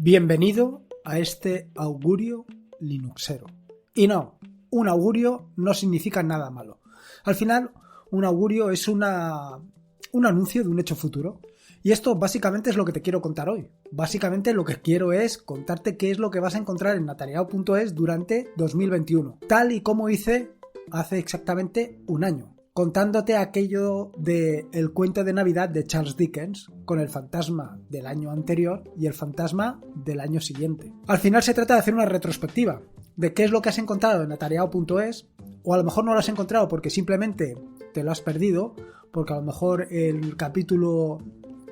Bienvenido a este augurio linuxero. Y no, un augurio no significa nada malo. Al final, un augurio es un anuncio de un hecho futuro. Y esto básicamente es lo que te quiero contar hoy. Básicamente lo que quiero es contarte qué es lo que vas a encontrar en atareado.es durante 2021. Tal y como hice hace exactamente un año, contándote aquello del cuento de Navidad de Charles Dickens con el fantasma del año anterior y el fantasma del año siguiente. Al final se trata de hacer una retrospectiva de qué es lo que has encontrado en atareado.es, o a lo mejor no lo has encontrado porque simplemente te lo has perdido, porque a lo mejor el capítulo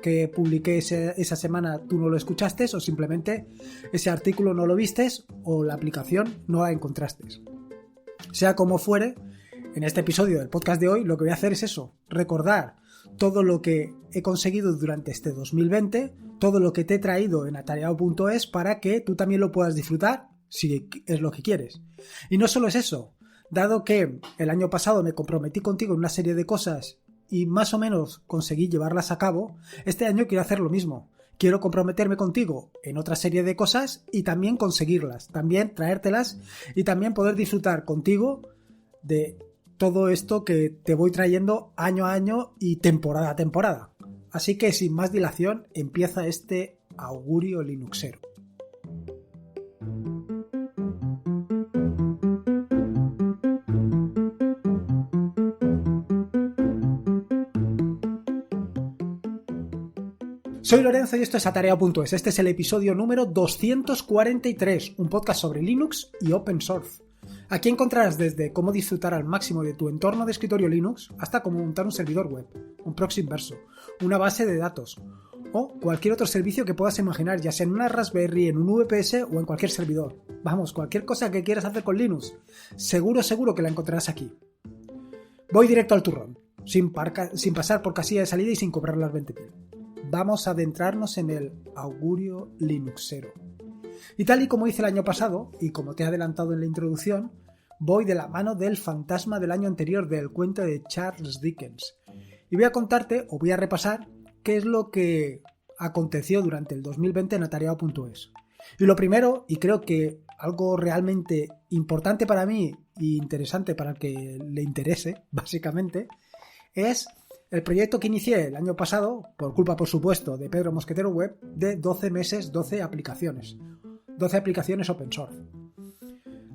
que publiqué esa semana tú no lo escuchaste, o simplemente ese artículo no lo vistes o la aplicación no la encontraste. Sea como fuere, en este episodio del podcast de hoy lo que voy a hacer es eso, recordar todo lo que he conseguido durante este 2020, todo lo que te he traído en atareado.es para que tú también lo puedas disfrutar si es lo que quieres. Y no solo es eso, dado que el año pasado me comprometí contigo en una serie de cosas y más o menos conseguí llevarlas a cabo, este año quiero hacer lo mismo. Quiero comprometerme contigo en otra serie de cosas y también conseguirlas, también traértelas y también poder disfrutar contigo de todo esto que te voy trayendo año a año y temporada a temporada. Así que sin más dilación empieza este augurio linuxero. Soy Lorenzo y esto es atareado.es. Este es el episodio número 243, un podcast sobre Linux y Open Source. Aquí encontrarás desde cómo disfrutar al máximo de tu entorno de escritorio Linux hasta cómo montar un servidor web, un proxy inverso, una base de datos o cualquier otro servicio que puedas imaginar, ya sea en una Raspberry, en un VPS o en cualquier servidor. Vamos, cualquier cosa que quieras hacer con Linux, seguro que la encontrarás aquí. Voy directo al turrón, sin pasar por casilla de salida y sin cobrar las 20.000. Vamos a adentrarnos en el augurio linuxero. Y tal y como hice el año pasado, y como te he adelantado en la introducción, voy de la mano del fantasma del año anterior, del cuento de Charles Dickens. Y voy a contarte, o voy a repasar, qué es lo que aconteció durante el 2020 en atareado.es. Y lo primero, y creo que algo realmente importante para mí e interesante para el que le interese, básicamente, es el proyecto que inicié el año pasado, por culpa, por supuesto, de Pedro Mosquetero Web, de 12 meses, 12 aplicaciones. 12 aplicaciones open source.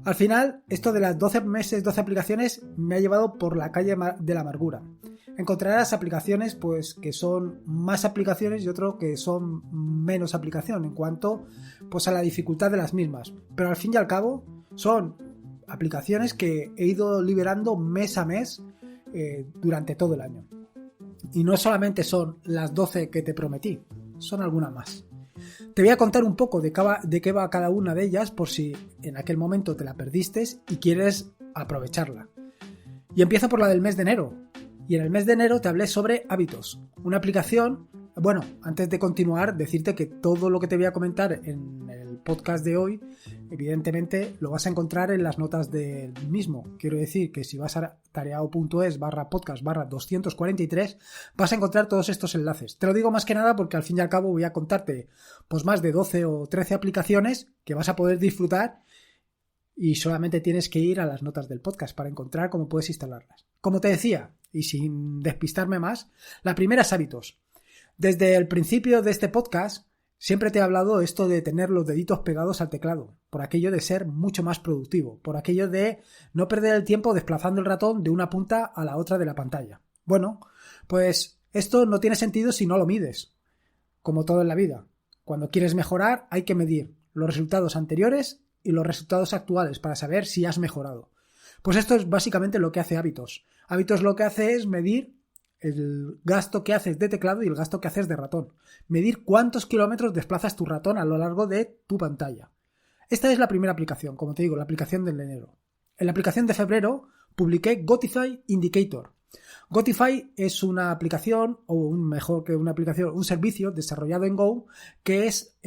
Al final, esto de las 12 meses, 12 aplicaciones me ha llevado por la calle de la amargura. Encontrarás aplicaciones pues, que son más aplicaciones y otro que son menos aplicación en cuanto pues, a la dificultad de las mismas. Pero al fin y al cabo son aplicaciones que he ido liberando mes a mes durante todo el año. Y no solamente son las 12 que te prometí, son algunas más. Te voy a contar un poco de qué va cada una de ellas por si en aquel momento te la perdiste y quieres aprovecharla. Y empiezo por la del mes de enero. Y en el mes de enero te hablé sobre Hábitos, una aplicación. Bueno, antes de continuar, decirte que todo lo que te voy a comentar en el podcast de hoy, evidentemente lo vas a encontrar en las notas del mismo. Quiero decir que si vas a tareado.es/podcast/243 vas a encontrar todos estos enlaces. Te lo digo más que nada porque al fin y al cabo voy a contarte pues más de 12 o 13 aplicaciones que vas a poder disfrutar y solamente tienes que ir a las notas del podcast para encontrar cómo puedes instalarlas. Como te decía, y sin despistarme más, la primera es Hábitos. Desde el principio de este podcast siempre te he hablado esto de tener los deditos pegados al teclado, por aquello de ser mucho más productivo, por aquello de no perder el tiempo desplazando el ratón de una punta a la otra de la pantalla. Bueno, pues esto no tiene sentido si no lo mides, como todo en la vida. Cuando quieres mejorar hay que medir los resultados anteriores y los resultados actuales para saber si has mejorado. Pues esto es básicamente lo que hace Hábitos. Hábitos lo que hace es medir el gasto que haces de teclado y el gasto que haces de ratón. Medir cuántos kilómetros desplazas tu ratón a lo largo de tu pantalla. Esta es la primera aplicación, como te digo, la aplicación del enero. En la aplicación de febrero publiqué Gotify Indicator. Gotify es una aplicación, o mejor que una aplicación, un servicio desarrollado en Go que es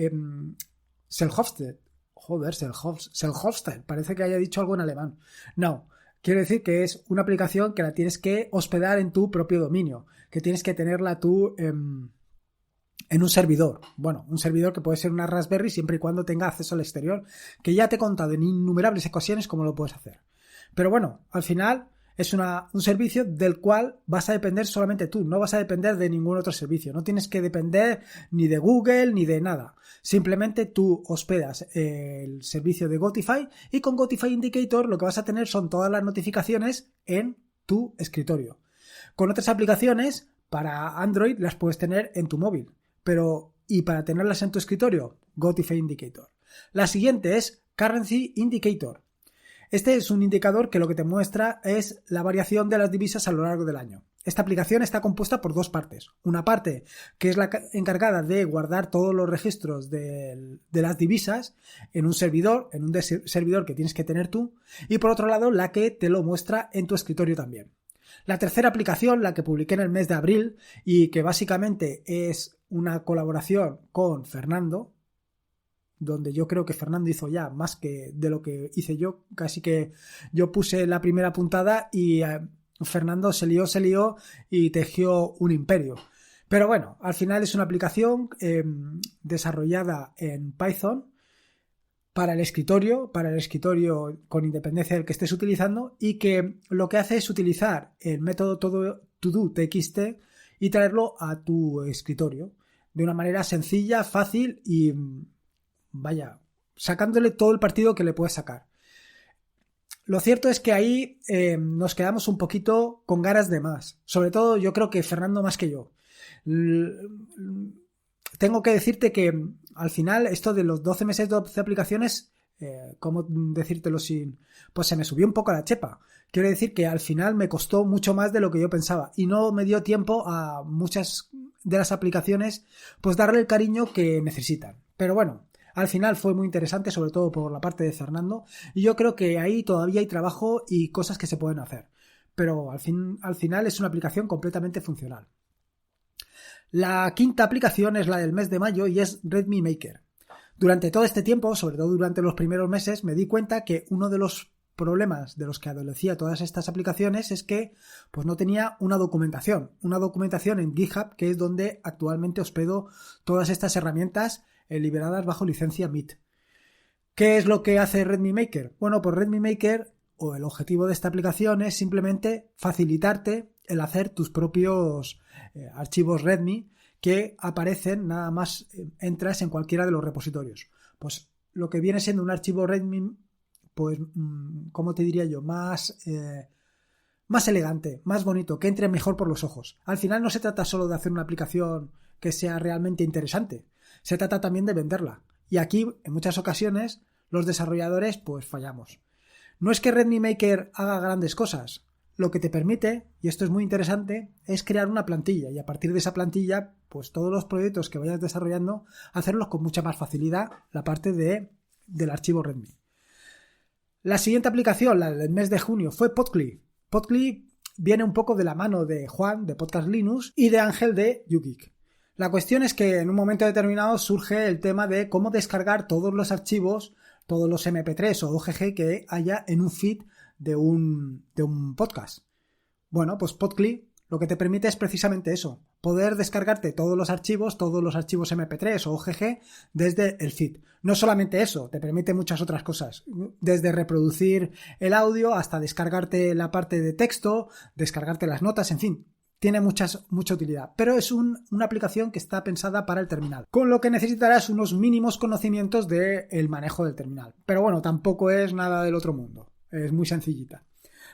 self-hosted. Joder, self-hosted. Parece que haya dicho algo en alemán. No. Quiero decir que es una aplicación que la tienes que hospedar en tu propio dominio, que tienes que tenerla tú en un servidor. Bueno, un servidor que puede ser una Raspberry siempre y cuando tenga acceso al exterior, que ya te he contado en innumerables ocasiones cómo lo puedes hacer. Pero bueno, al final es un servicio del cual vas a depender solamente tú, no vas a depender de ningún otro servicio, no tienes que depender ni de Google ni de nada. Simplemente tú hospedas el servicio de Gotify y con Gotify Indicator lo que vas a tener son todas las notificaciones en tu escritorio. Con otras aplicaciones para Android las puedes tener en tu móvil, y para tenerlas en tu escritorio, Gotify Indicator. La siguiente es Currency Indicator. Este es un indicador que lo que te muestra es la variación de las divisas a lo largo del año. Esta aplicación está compuesta por dos partes. Una parte que es la encargada de guardar todos los registros de las divisas en un servidor que tienes que tener tú, y por otro lado la que te lo muestra en tu escritorio también. La tercera aplicación, la que publiqué en el mes de abril y que básicamente es una colaboración con Fernando, donde yo creo que Fernando hizo ya más que de lo que hice yo, casi que yo puse la primera puntada y Fernando se lió y tejió un imperio. Pero bueno, al final es una aplicación desarrollada en Python para el escritorio con independencia del que estés utilizando, y que lo que hace es utilizar el método todo-to-do-txt y traerlo a tu escritorio de una manera sencilla, fácil y sacándole todo el partido que le puedes sacar. Lo cierto es que ahí nos quedamos un poquito con ganas de más. Sobre todo yo creo que Fernando más que yo. Tengo que decirte que al final esto de los 12 meses, 12 aplicaciones, ¿cómo decírtelo sin...? Pues se me subió un poco la chepa. Quiero decir que al final me costó mucho más de lo que yo pensaba y no me dio tiempo a muchas de las aplicaciones pues darle el cariño que necesitan. Pero bueno, al final fue muy interesante, sobre todo por la parte de Fernando, y yo creo que ahí todavía hay trabajo y cosas que se pueden hacer. Pero al final es una aplicación completamente funcional. La quinta aplicación es la del mes de mayo y es Redmi Maker. Durante todo este tiempo, sobre todo durante los primeros meses, me di cuenta que uno de los problemas de los que adolecía todas estas aplicaciones es que pues no tenía una documentación en GitHub, que es donde actualmente hospedo todas estas herramientas liberadas bajo licencia MIT. ¿Qué es lo que hace Redmi Maker? Bueno, pues Redmi Maker, o el objetivo de esta aplicación, es simplemente facilitarte el hacer tus propios archivos Redmi que aparecen nada más entras en cualquiera de los repositorios. Pues lo que viene siendo un archivo Redmi, pues, ¿cómo te diría yo? Más elegante, más bonito, que entre mejor por los ojos. Al final no se trata solo de hacer una aplicación que sea realmente interesante, se trata también de venderla. Y aquí, en muchas ocasiones, los desarrolladores pues fallamos. No es que Redmi Maker haga grandes cosas. Lo que te permite, y esto es muy interesante, es crear una plantilla, y a partir de esa plantilla, pues todos los proyectos que vayas desarrollando, hacerlos con mucha más facilidad, la parte del archivo Redmi. La siguiente aplicación, la del mes de junio, fue Podly. Podly viene un poco de la mano de Juan, de Podcast Linux, y de Ángel, de YouGeek. La cuestión es que en un momento determinado surge el tema de cómo descargar todos los archivos, todos los MP3 o OGG que haya en un feed de un podcast. Bueno, pues Podly lo que te permite es precisamente eso, poder descargarte todos los archivos MP3 o OGG desde el feed. No solamente eso, te permite muchas otras cosas, desde reproducir el audio hasta descargarte la parte de texto, descargarte las notas, en fin. Tiene mucha utilidad, pero es una aplicación que está pensada para el terminal, con lo que necesitarás unos mínimos conocimientos del manejo del terminal. Pero bueno, tampoco es nada del otro mundo, es muy sencillita.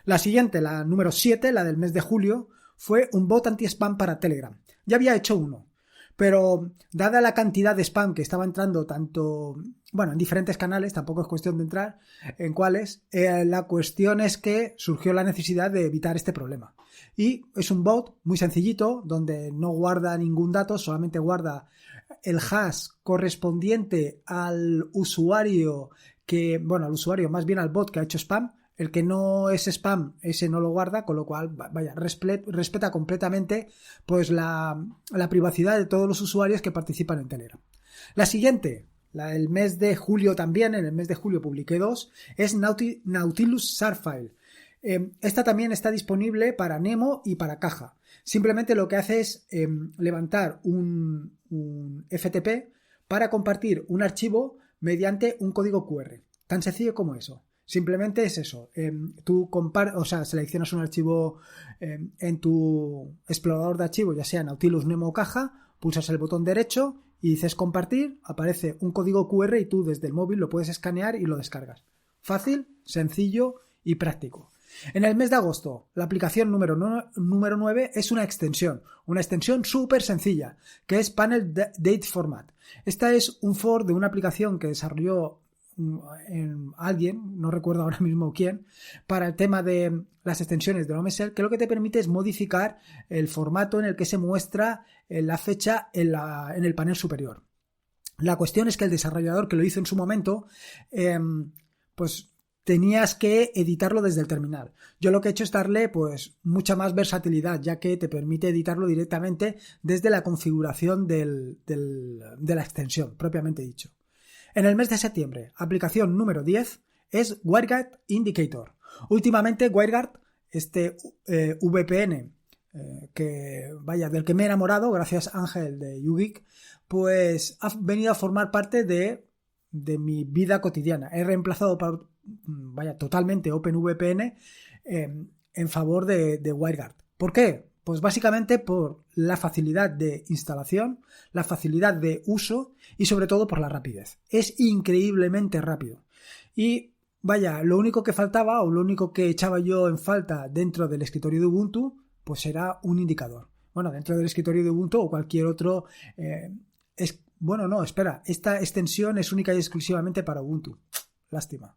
La siguiente, la número 7, la del mes de julio, fue un bot anti-spam para Telegram. Ya había hecho uno, pero dada la cantidad de spam que estaba entrando en diferentes canales, tampoco es cuestión de entrar en cuáles, la cuestión es que surgió la necesidad de evitar este problema. Y es un bot muy sencillito, donde no guarda ningún dato, solamente guarda el hash correspondiente al usuario más bien al bot que ha hecho spam. El que no es spam, ese no lo guarda, con lo cual, respeta completamente pues la privacidad de todos los usuarios que participan en Telegram. La siguiente, la del mes de julio también, en el mes de julio publiqué dos, es Nautilus Sharpfile. Esta también está disponible para Nemo y para Caja. Simplemente lo que hace es levantar un FTP para compartir un archivo mediante un código QR. Tan sencillo como eso. Simplemente es eso. Tú seleccionas un archivo en tu explorador de archivos, ya sea Nautilus, Nemo o Caja, pulsas el botón derecho y dices compartir, aparece un código QR y tú desde el móvil lo puedes escanear y lo descargas. Fácil, sencillo y práctico. En el mes de agosto, la aplicación número 9 es una extensión súper sencilla, que es Panel Date Format. Esta es un for de una aplicación que desarrolló alguien, no recuerdo ahora mismo quién, para el tema de las extensiones de NoMesel, que lo que te permite es modificar el formato en el que se muestra la fecha en el panel superior. La cuestión es que el desarrollador que lo hizo en su momento, pues tenías que editarlo desde el terminal. Yo lo que he hecho es darle pues mucha más versatilidad, ya que te permite editarlo directamente desde la configuración de la extensión, propiamente dicho. En el mes de septiembre, aplicación número 10 es WireGuard Indicator. Últimamente WireGuard, este VPN del que me he enamorado gracias a Ángel de YouGeek, pues ha venido a formar parte de mi vida cotidiana. He reemplazado totalmente OpenVPN en favor de WireGuard. ¿Por qué? Pues básicamente por la facilidad de instalación, la facilidad de uso y sobre todo por la rapidez. Es increíblemente rápido. Y lo único que faltaba o lo único que echaba yo en falta dentro del escritorio de Ubuntu, pues era un indicador. Bueno, dentro del escritorio de Ubuntu o cualquier otro... esta extensión es única y exclusivamente para Ubuntu. Lástima.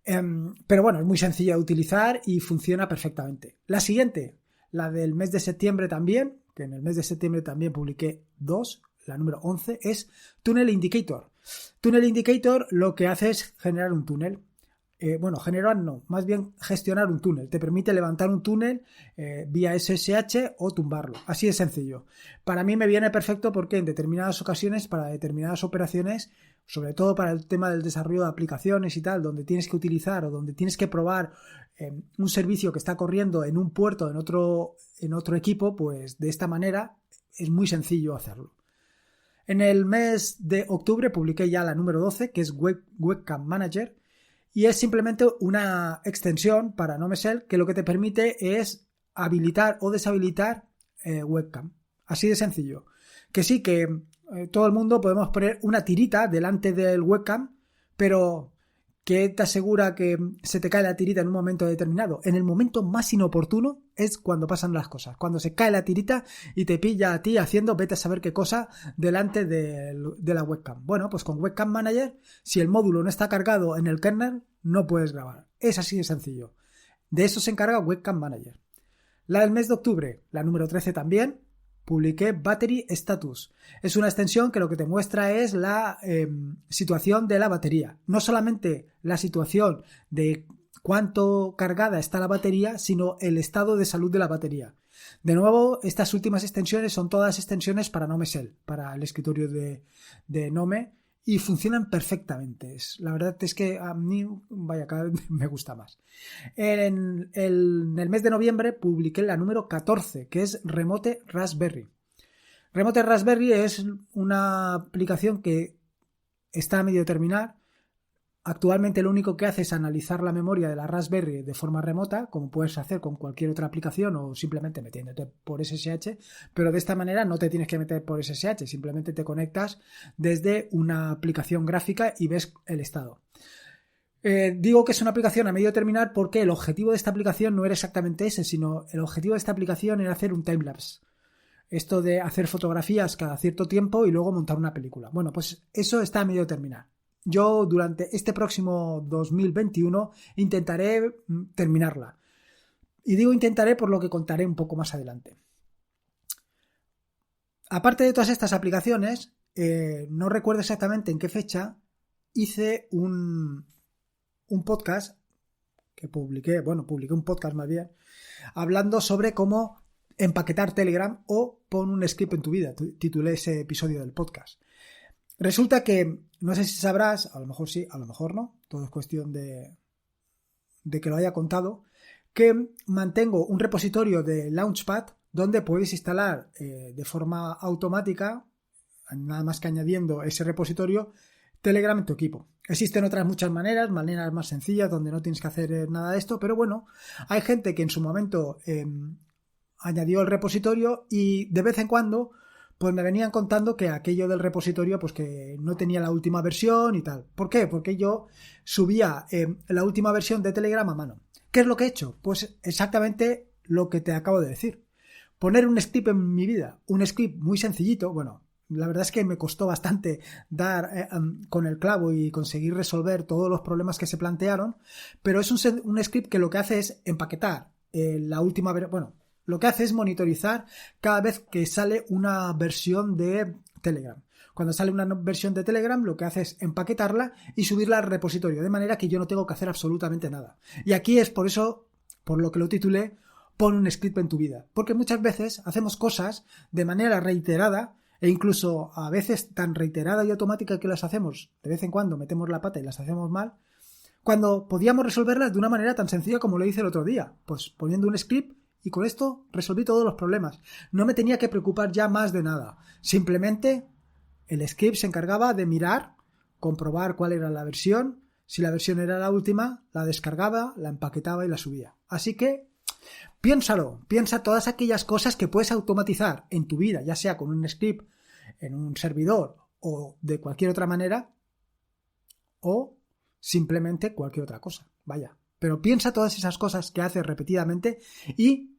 Pero bueno, es muy sencilla de utilizar y funciona perfectamente. La siguiente, la del mes de septiembre también, que en el mes de septiembre también publiqué 2, la número 11, es Tunnel Indicator. Tunnel Indicator lo que hace es generar un túnel. Más bien gestionar un túnel. Te permite levantar un túnel vía SSH o tumbarlo. Así de sencillo. Para mí me viene perfecto porque en determinadas ocasiones, para determinadas operaciones, sobre todo para el tema del desarrollo de aplicaciones y tal, donde tienes que utilizar o donde tienes que probar un servicio que está corriendo en un puerto, en otro equipo, pues de esta manera es muy sencillo hacerlo. En el mes de octubre publiqué ya la número 12, que es Webcam Manager. Y es simplemente una extensión para NoMesel que lo que te permite es habilitar o deshabilitar webcam. Así de sencillo. Que sí, que todo el mundo podemos poner una tirita delante del webcam, pero ¿qué te asegura que se te cae la tirita en un momento determinado? En el momento más inoportuno es cuando pasan las cosas. Cuando se cae la tirita y te pilla a ti haciendo vete a saber qué cosa delante de la webcam. Bueno, pues con Webcam Manager, si el módulo no está cargado en el kernel, no puedes grabar. Es así de sencillo. De eso se encarga Webcam Manager. La del mes de octubre, la número 13 también, publiqué Battery Status. Es una extensión que lo que te muestra es la situación de la batería. No solamente la situación de cuánto cargada está la batería, sino el estado de salud de la batería. De nuevo, estas últimas extensiones son todas extensiones para NoMesel, para el escritorio de Nome, y funcionan perfectamente. La verdad es que a mí, cada vez me gusta más. En el mes de noviembre publiqué la número 14, que es Remote Raspberry. Remote Raspberry es una aplicación que está a medio terminar. Actualmente lo único que hace es analizar la memoria de la Raspberry de forma remota, como puedes hacer con cualquier otra aplicación o simplemente metiéndote por SSH, pero de esta manera no te tienes que meter por SSH, simplemente te conectas desde una aplicación gráfica y ves el estado. Digo que es una aplicación a medio terminar porque el objetivo de esta aplicación no era exactamente ese, sino el objetivo de esta aplicación era hacer un timelapse. Esto de hacer fotografías cada cierto tiempo y luego montar una película. Bueno, pues eso está a medio terminar. Yo durante este próximo 2021 intentaré terminarla. Y digo intentaré por lo que contaré un poco más adelante. Aparte de todas estas aplicaciones, no recuerdo exactamente en qué fecha, hice un podcast que publiqué un podcast más bien, hablando sobre cómo empaquetar Telegram o pon un script en tu vida. Titulé ese episodio del podcast. Resulta que, no sé si sabrás, a lo mejor sí, a lo mejor no, todo es cuestión de que lo haya contado, que mantengo un repositorio de Launchpad donde puedes instalar de forma automática, nada más que añadiendo ese repositorio, Telegram en tu equipo. Existen otras muchas maneras más sencillas donde no tienes que hacer nada de esto, pero bueno, hay gente que en su momento añadió el repositorio y de vez en cuando pues me venían contando que aquello del repositorio pues que no tenía la última versión y tal. ¿Por qué? Porque yo subía la última versión de Telegram a mano. ¿Qué es lo que he hecho? Pues exactamente lo que te acabo de decir. Poner un script en mi vida, un script muy sencillito, bueno, la verdad es que me costó bastante dar con el clavo y conseguir resolver todos los problemas que se plantearon, pero es un script que lo que hace es empaquetar la última versión, bueno, lo que hace es monitorizar cada vez que sale una versión de Telegram. Cuando sale una versión de Telegram, lo que hace es empaquetarla y subirla al repositorio, de manera que yo no tengo que hacer absolutamente nada. Y aquí es por eso, por lo que lo titulé, pon un script en tu vida. Porque muchas veces hacemos cosas de manera reiterada e incluso a veces tan reiterada y automática que las hacemos, de vez en cuando metemos la pata y las hacemos mal, cuando podíamos resolverlas de una manera tan sencilla como lo hice el otro día, pues poniendo un script. Y con esto resolví todos los problemas. No me tenía que preocupar ya más de nada. Simplemente el script se encargaba de mirar, comprobar cuál era la versión. Si la versión era la última, la descargaba, la empaquetaba y la subía. Así que piénsalo. Piensa todas aquellas cosas que puedes automatizar en tu vida, ya sea con un script en un servidor o de cualquier otra manera, o simplemente cualquier otra cosa. Vaya. Pero piensa todas esas cosas que haces repetidamente y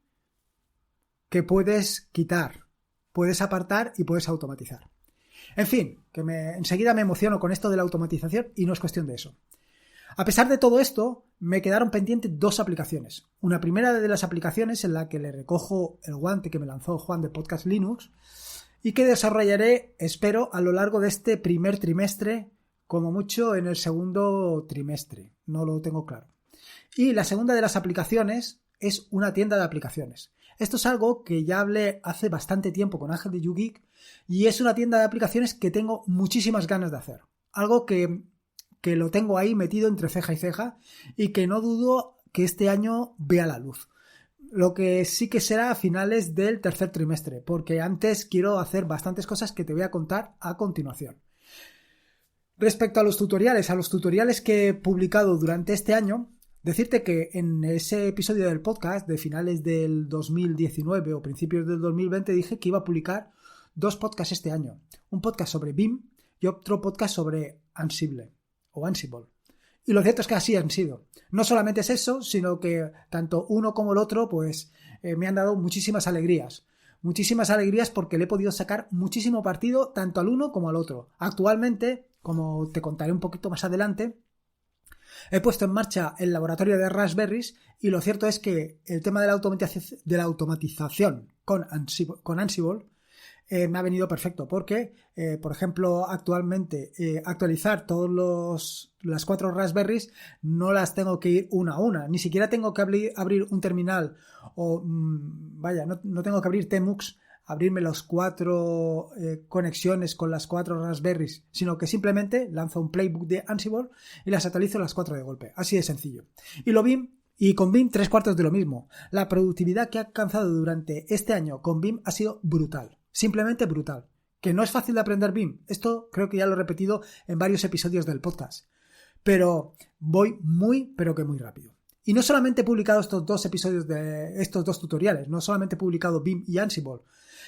que puedes quitar, puedes apartar y puedes automatizar. En fin, que enseguida me emociono con esto de la automatización y no es cuestión de eso. A pesar de todo esto, me quedaron pendientes 2 aplicaciones. Una primera de las aplicaciones en la que le recojo el guante que me lanzó Juan de Podcast Linux y que desarrollaré, espero, a lo largo de este primer trimestre, como mucho en el segundo trimestre. No lo tengo claro. Y la segunda de las aplicaciones es una tienda de aplicaciones. Esto es algo que ya hablé hace bastante tiempo con Ángel de YouGeek y es una tienda de aplicaciones que tengo muchísimas ganas de hacer. Algo que lo tengo ahí metido entre ceja y ceja y que no dudo que este año vea la luz. Lo que sí que será a finales del tercer trimestre, porque antes quiero hacer bastantes cosas que te voy a contar a continuación. Respecto a los tutoriales que he publicado durante este año, decirte que en ese episodio del podcast de finales del 2019 o principios del 2020 dije que iba a publicar 2 podcasts este año. Un podcast sobre Vim y otro podcast sobre Ansible. Y lo cierto es que así han sido. No solamente es eso, sino que tanto uno como el otro pues me han dado muchísimas alegrías. Muchísimas alegrías porque le he podido sacar muchísimo partido tanto al uno como al otro. Actualmente, como te contaré un poquito más adelante, he puesto en marcha el laboratorio de Raspberries y lo cierto es que el tema de la automatización con Ansible me ha venido perfecto porque, por ejemplo, actualmente actualizar las 4 Raspberries no las tengo que ir una a una, ni siquiera tengo que abrir un terminal o, no tengo que abrir Tmux, abrirme las 4 conexiones con las 4 Raspberries, sino que simplemente lanzo un playbook de Ansible y las actualizo las 4 de golpe. Así de sencillo. Y con Vim 3/4 de lo mismo. La productividad que he alcanzado durante este año con Vim ha sido brutal. Simplemente brutal. Que no es fácil de aprender Vim. Esto creo que ya lo he repetido en varios episodios del podcast. Pero voy pero que muy rápido. Y no solamente he publicado estos 2 tutoriales, no solamente he publicado Vim y Ansible,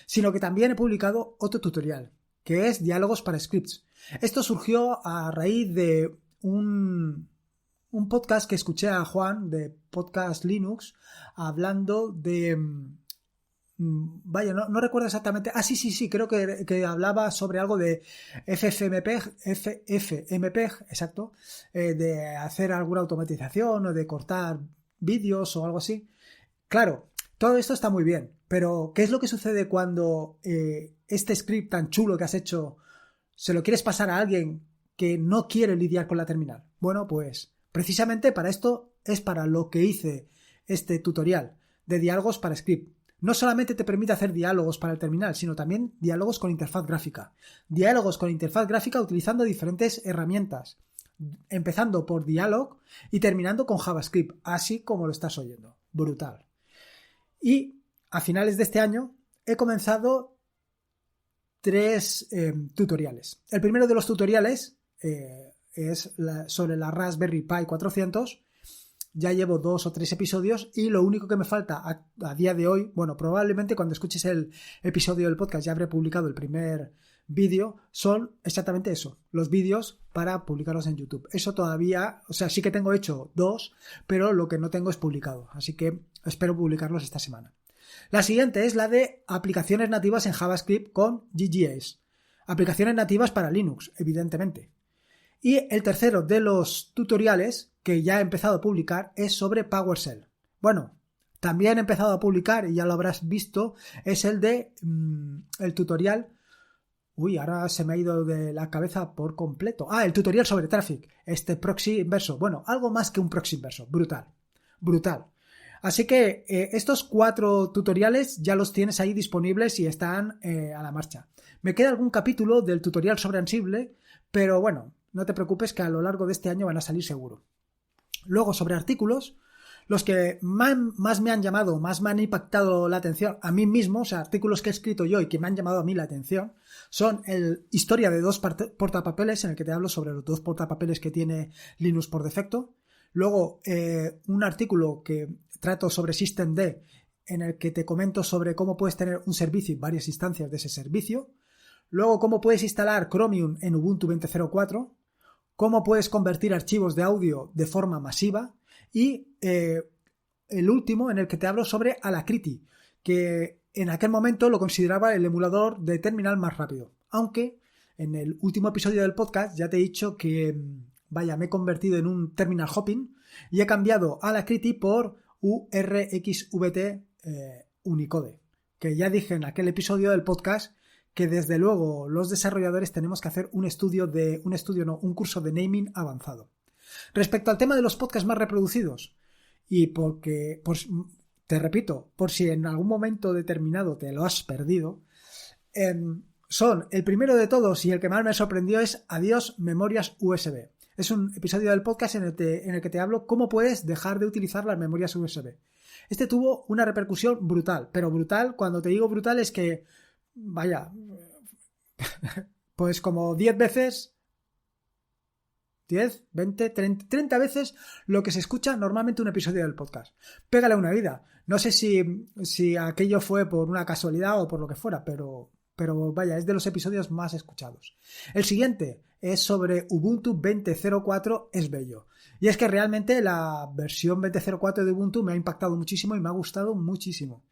sino que también he publicado otro tutorial, que es diálogos para scripts. Esto surgió a raíz de un podcast que escuché a Juan de Podcast Linux hablando de... no recuerdo exactamente. Sí, creo que hablaba sobre algo de FFmpeg, exacto, de hacer alguna automatización o de cortar vídeos o algo así. Claro, todo esto está muy bien, pero ¿qué es lo que sucede cuando este script tan chulo que has hecho se lo quieres pasar a alguien que no quiere lidiar con la terminal? Bueno, pues precisamente para esto es para lo que hice este tutorial de diálogos para script. No solamente te permite hacer diálogos para el terminal, sino también diálogos con interfaz gráfica. Diálogos con interfaz gráfica utilizando diferentes herramientas, empezando por Dialog y terminando con JavaScript, así como lo estás oyendo. brutal. Y a finales de este año he comenzado 3 tutoriales. El primero de los tutoriales es sobre la Raspberry Pi 400. Ya llevo 2 o 3 episodios y lo único que me falta a día de hoy, bueno, probablemente cuando escuches el episodio del podcast ya habré publicado el primer vídeo, son exactamente eso, los vídeos para publicarlos en YouTube. Eso todavía, o sea, sí que tengo hecho 2, pero lo que no tengo es publicado, así que espero publicarlos esta semana. La siguiente es la de aplicaciones nativas en JavaScript con GGS. Aplicaciones nativas para Linux, evidentemente. Y el tercero de los tutoriales que ya he empezado a publicar es sobre PowerShell. Bueno, también he empezado a publicar, y ya lo habrás visto, es el de el tutorial. Uy, ahora se me ha ido de la cabeza por completo. El tutorial sobre Traffic, este proxy inverso. Bueno, algo más que un proxy inverso. Brutal, brutal. Así que estos 4 tutoriales ya los tienes ahí disponibles y están a la marcha. Me queda algún capítulo del tutorial sobre Ansible, pero bueno, no te preocupes que a lo largo de este año van a salir seguro. Luego, sobre artículos, los que más me han llamado, más me han impactado la atención a mí mismo, o sea, artículos que he escrito yo y que me han llamado a mí la atención, son el Historia de 2 portapapeles, en el que te hablo sobre los 2 portapapeles que tiene Linux por defecto. Luego, un artículo que trato sobre systemd, en el que te comento sobre cómo puedes tener un servicio y varias instancias de ese servicio. Luego, cómo puedes instalar Chromium en Ubuntu 20.04. Cómo puedes convertir archivos de audio de forma masiva y el último en el que te hablo sobre Alacrity, que en aquel momento lo consideraba el emulador de terminal más rápido, aunque en el último episodio del podcast ya te he dicho que me he convertido en un terminal hopping y he cambiado Alacrity por URXVT Unicode, que ya dije en aquel episodio del podcast que desde luego los desarrolladores tenemos que hacer un curso de naming avanzado. Respecto al tema de los podcasts más reproducidos, y te repito, por si en algún momento determinado te lo has perdido, son el primero de todos y el que más me sorprendió es Adiós Memorias USB. Es un episodio del podcast en el que te hablo cómo puedes dejar de utilizar las memorias USB. Este tuvo una repercusión brutal, pero brutal, cuando te digo brutal es que pues como 10 veces, 10, 20, 30 veces lo que se escucha normalmente un episodio del podcast. Pégale una vida. No sé si aquello fue por una casualidad o por lo que fuera, pero es de los episodios más escuchados. El siguiente es sobre Ubuntu 20.04 es bello. Y es que realmente la versión 20.04 de Ubuntu me ha impactado muchísimo y me ha gustado muchísimo.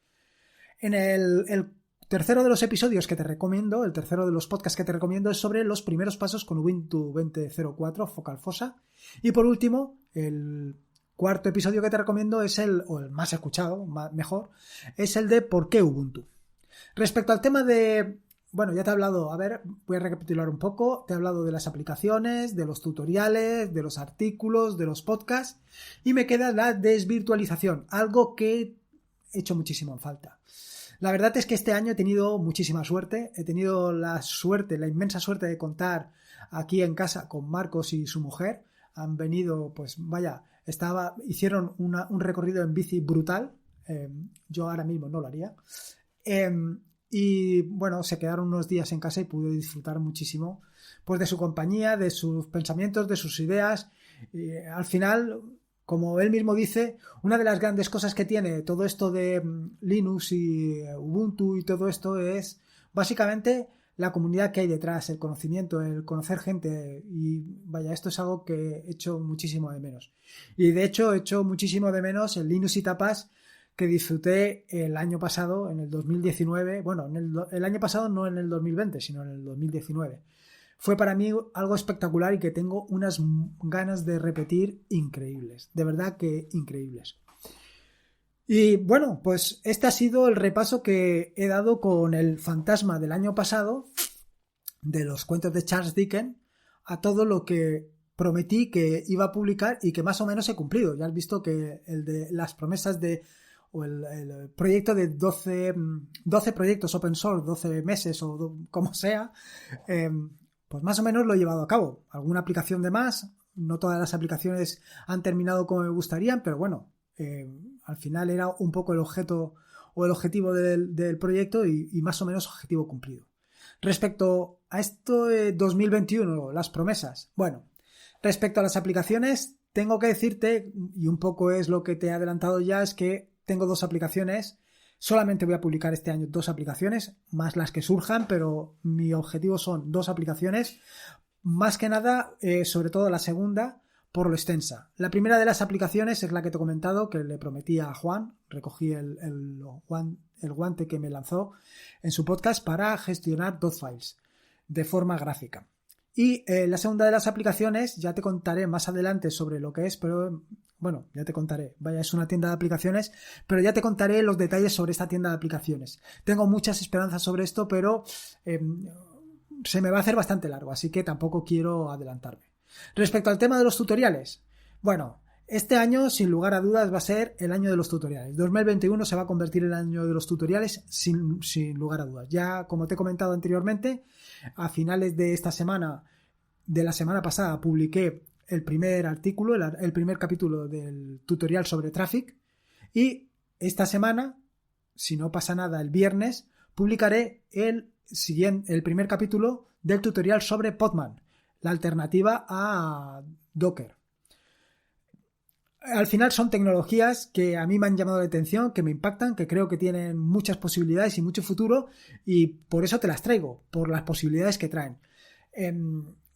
En el tercero de los episodios que te recomiendo, el tercero de los podcasts que te recomiendo es sobre los primeros pasos con Ubuntu 20.04 Focal Fossa. Y por último, el cuarto episodio que te recomiendo es el más escuchado, mejor, es el de ¿Por qué Ubuntu? Respecto al tema de... Bueno, ya te he hablado, voy a recapitular un poco, te he hablado de las aplicaciones, de los tutoriales, de los artículos, de los podcasts y me queda la desvirtualización, algo que he hecho muchísimo en falta. La verdad es que este año he tenido muchísima suerte, he tenido la inmensa suerte de contar aquí en casa con Marcos y su mujer, han venido, hicieron un recorrido en bici brutal, yo ahora mismo no lo haría, y bueno, se quedaron unos días en casa y pude disfrutar muchísimo pues de su compañía, de sus pensamientos, de sus ideas, y al final... Como él mismo dice, una de las grandes cosas que tiene todo esto de Linux y Ubuntu y todo esto es básicamente la comunidad que hay detrás, el conocimiento, el conocer gente y esto es algo que he hecho muchísimo de menos. Y de hecho he hecho muchísimo de menos el Linux y Tapas que disfruté el año pasado, en el 2019, bueno, el año pasado no en el 2020, sino en el 2019. Fue para mí algo espectacular y que tengo unas ganas de repetir increíbles, de verdad que increíbles. Y bueno, pues este ha sido el repaso que he dado con el fantasma del año pasado, de los cuentos de Charles Dickens, a todo lo que prometí que iba a publicar y que más o menos he cumplido. Ya has visto que el de las promesas el proyecto de 12 proyectos open source, 12 meses o como sea, pues más o menos lo he llevado a cabo. Alguna aplicación de más, no todas las aplicaciones han terminado como me gustarían, pero bueno, Al final era un poco el objeto o el objetivo del proyecto y más o menos objetivo cumplido. Respecto a esto de 2021, las promesas. Bueno, respecto a las aplicaciones, tengo que decirte, y un poco es lo que te he adelantado ya, es que tengo 2 aplicaciones. Solamente voy a publicar este año 2 aplicaciones, más las que surjan, pero mi objetivo son 2 aplicaciones. Más que nada, sobre todo la segunda, por lo extensa. La primera de las aplicaciones es la que te he comentado, que le prometí a Juan. Recogí el guante que me lanzó en su podcast para gestionar files de forma gráfica. Y la segunda de las aplicaciones, ya te contaré más adelante sobre lo que es, pero bueno, ya te contaré. Vaya, es una tienda de aplicaciones, pero ya te contaré los detalles sobre esta tienda de aplicaciones. Tengo muchas esperanzas sobre esto, pero se me va a hacer bastante largo, así que tampoco quiero adelantarme. Respecto al tema de los tutoriales, bueno, este año sin lugar a dudas va a ser el año de los tutoriales. 2021 se va a convertir en el año de los tutoriales sin lugar a dudas. Ya, como te he comentado anteriormente, a finales de esta semana, de la semana pasada, publiqué el primer artículo, el primer capítulo del tutorial sobre Traffic, y esta semana, si no pasa nada, el viernes, publicaré el primer capítulo del tutorial sobre Podman, la alternativa a Docker. Al final son tecnologías que a mí me han llamado la atención, que me impactan, que creo que tienen muchas posibilidades y mucho futuro, y por eso te las traigo, por las posibilidades que traen.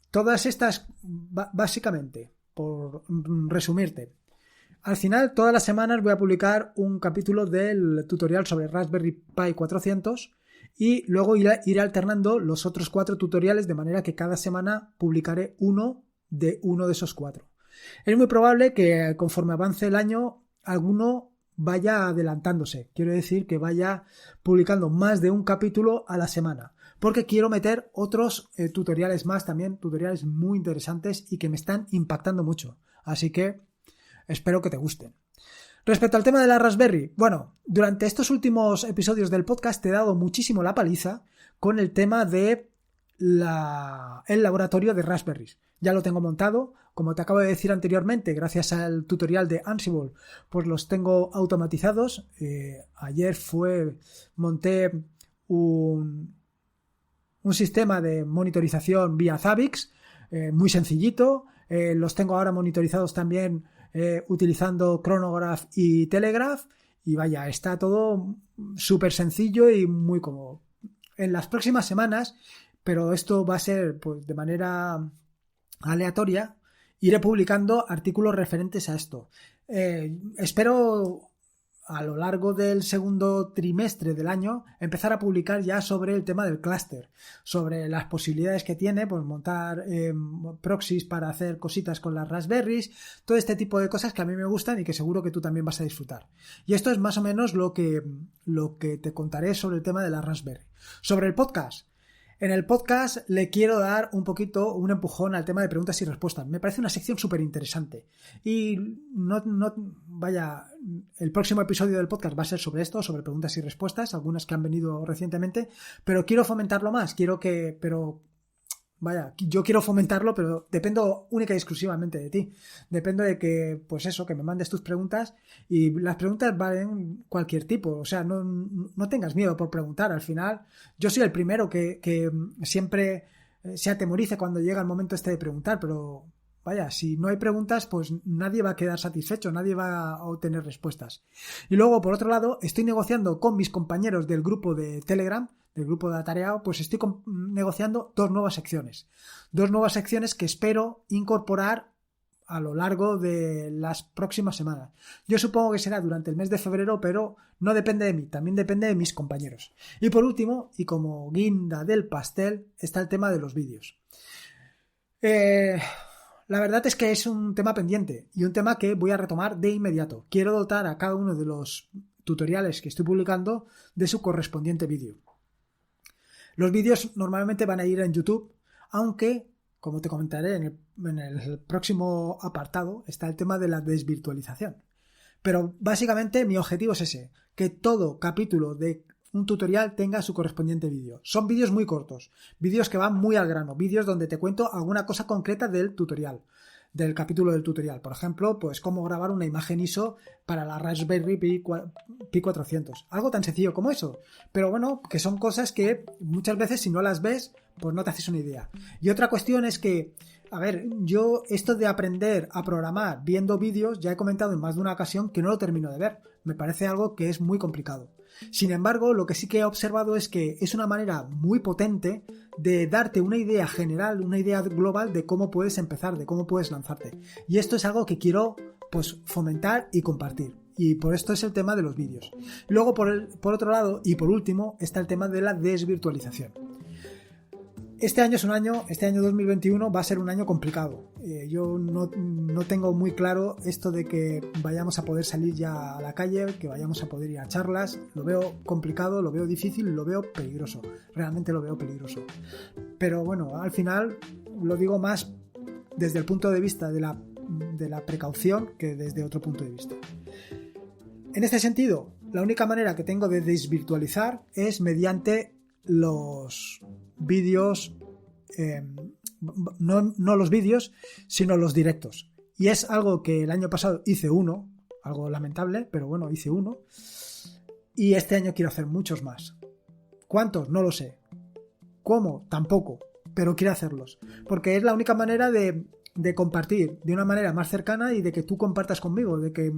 Todas estas, básicamente, por resumirte, al final todas las semanas voy a publicar un capítulo del tutorial sobre Raspberry Pi 400 y luego iré alternando los otros 4 tutoriales, de manera que cada semana publicaré uno de esos 4. Es muy probable que conforme avance el año alguno vaya adelantándose. Quiero decir que vaya publicando más de un capítulo a la semana, porque quiero meter otros tutoriales más también, tutoriales muy interesantes y que me están impactando mucho. Así que espero que te gusten. Respecto al tema de la Raspberry, bueno, durante estos últimos episodios del podcast te he dado muchísimo la paliza con el tema de el laboratorio de Raspberries. Ya lo tengo montado, como te acabo de decir anteriormente, gracias al tutorial de Ansible, pues los tengo automatizados. Ayer monté un sistema de monitorización vía Zabbix, muy sencillito. Los tengo ahora monitorizados también utilizando Chronograph y Telegraph, y vaya, está todo súper sencillo y muy cómodo. En las próximas semanas, pero esto va a ser pues de manera aleatoria, iré publicando artículos referentes a esto. Espero a lo largo del segundo trimestre del año empezar a publicar ya sobre el tema del clúster, sobre las posibilidades que tiene, pues montar proxies para hacer cositas con las Raspberries, todo este tipo de cosas que a mí me gustan y que seguro que tú también vas a disfrutar. Y esto es más o menos lo que te contaré sobre el tema de la Raspberry. Sobre el podcast. En el podcast le quiero dar un empujón al tema de preguntas y respuestas. Me parece una sección súper interesante. Y el próximo episodio del podcast va a ser sobre esto, sobre preguntas y respuestas, algunas que han venido recientemente, pero quiero fomentarlo más. Yo quiero fomentarlo, pero dependo única y exclusivamente de ti. Dependo de que, pues eso, que me mandes tus preguntas, y las preguntas valen cualquier tipo. O sea, no tengas miedo por preguntar. Al final, yo soy el primero que siempre se atemoriza cuando llega el momento de preguntar, pero vaya, si no hay preguntas, pues nadie va a quedar satisfecho, nadie va a obtener respuestas. Y luego, por otro lado, estoy negociando con mis compañeros del grupo de Telegram, del grupo de Atareado, pues estoy negociando 2 nuevas secciones. 2 nuevas secciones que espero incorporar a lo largo de las próximas semanas. Yo supongo que será durante el mes de febrero, pero no depende de mí, también depende de mis compañeros. Y por último, y como guinda del pastel, está el tema de los vídeos. La verdad es que es un tema pendiente y un tema que voy a retomar de inmediato. Quiero dotar a cada uno de los tutoriales que estoy publicando de su correspondiente vídeo. Los vídeos normalmente van a ir en YouTube, aunque, como te comentaré en el próximo apartado, está el tema de la desvirtualización. Pero básicamente mi objetivo es ese, que todo capítulo de un tutorial tenga su correspondiente vídeo. Son vídeos muy cortos, vídeos que van muy al grano, vídeos donde te cuento alguna cosa concreta del tutorial. del capítulo del tutorial. Por ejemplo, pues cómo grabar una imagen ISO para la Raspberry Pi 400. Algo tan sencillo como eso. Pero bueno, que son cosas que muchas veces si no las ves, pues no te haces una idea. Y otra cuestión es que, a ver, yo esto de aprender a programar viendo vídeos, ya he comentado en más de una ocasión que no lo termino de ver. Me parece algo que es muy complicado. Sin embargo, lo que sí que he observado es que es una manera muy potente de darte una idea general, una idea global de cómo puedes empezar, de cómo puedes lanzarte. Y esto es algo que quiero pues fomentar y compartir. Y por esto es el tema de los vídeos. Luego, por otro lado, y por último, está el tema de la desvirtualización. Este año 2021 va a ser un año complicado. Yo no tengo muy claro esto de que vayamos a poder salir ya a la calle, que vayamos a poder ir a charlas. Lo veo complicado, lo veo difícil, lo veo peligroso. Realmente lo veo peligroso. Pero bueno, al final lo digo más desde el punto de vista de la precaución que desde otro punto de vista. En este sentido, la única manera que tengo de desvirtualizar es mediante los vídeos, no los vídeos, sino los directos. Y es algo que el año pasado hice uno, algo lamentable, pero bueno, hice uno. Y este año quiero hacer muchos más. ¿Cuántos? No lo sé. ¿Cómo? Tampoco. Pero quiero hacerlos. Porque es la única manera de compartir de una manera más cercana y de que tú compartas conmigo, de que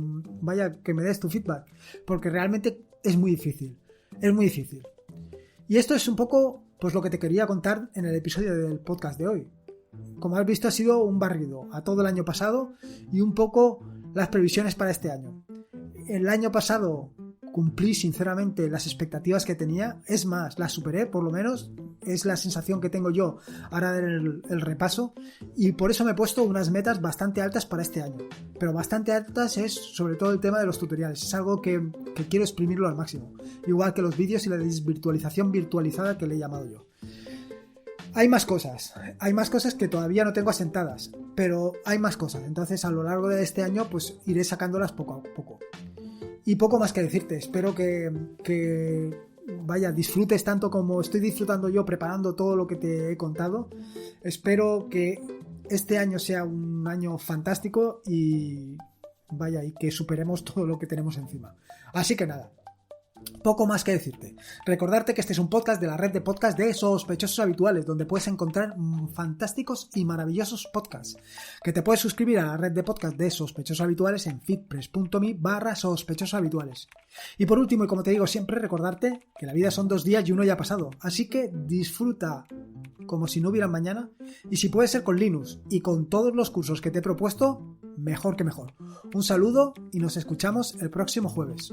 que me des tu feedback. Porque realmente es muy difícil. Es muy difícil. Y esto es un poco pues lo que te quería contar en el episodio del podcast de hoy. Como has visto, ha sido un barrido a todo el año pasado y un poco las previsiones para este año. El año pasado cumplí sinceramente las expectativas que tenía, es más, las superé, por lo menos es la sensación que tengo yo ahora del el repaso, y por eso me he puesto unas metas bastante altas para este año. Pero bastante altas es sobre todo el tema de los tutoriales, es algo que quiero exprimirlo al máximo, igual que los vídeos y la desvirtualización virtualizada que le he llamado yo. Hay más cosas que todavía no tengo asentadas, pero hay más cosas, entonces a lo largo de este año pues iré sacándolas poco a poco. Y poco más que decirte, espero que disfrutes tanto como estoy disfrutando yo preparando todo lo que te he contado. Espero que este año sea un año fantástico y que superemos todo lo que tenemos encima. Así que nada, poco más que decirte. Recordarte que este es un podcast de la red de podcast de Sospechosos Habituales, donde puedes encontrar fantásticos y maravillosos podcasts. Que te puedes suscribir a la red de podcast de Sospechosos Habituales en feedpress.me/sospechosos habituales. Y por último, y como te digo siempre, recordarte que la vida son 2 días y uno ya ha pasado. Así que disfruta como si no hubiera mañana, y si puede ser con Linux y con todos los cursos que te he propuesto, mejor que mejor. Un saludo y nos escuchamos el próximo jueves.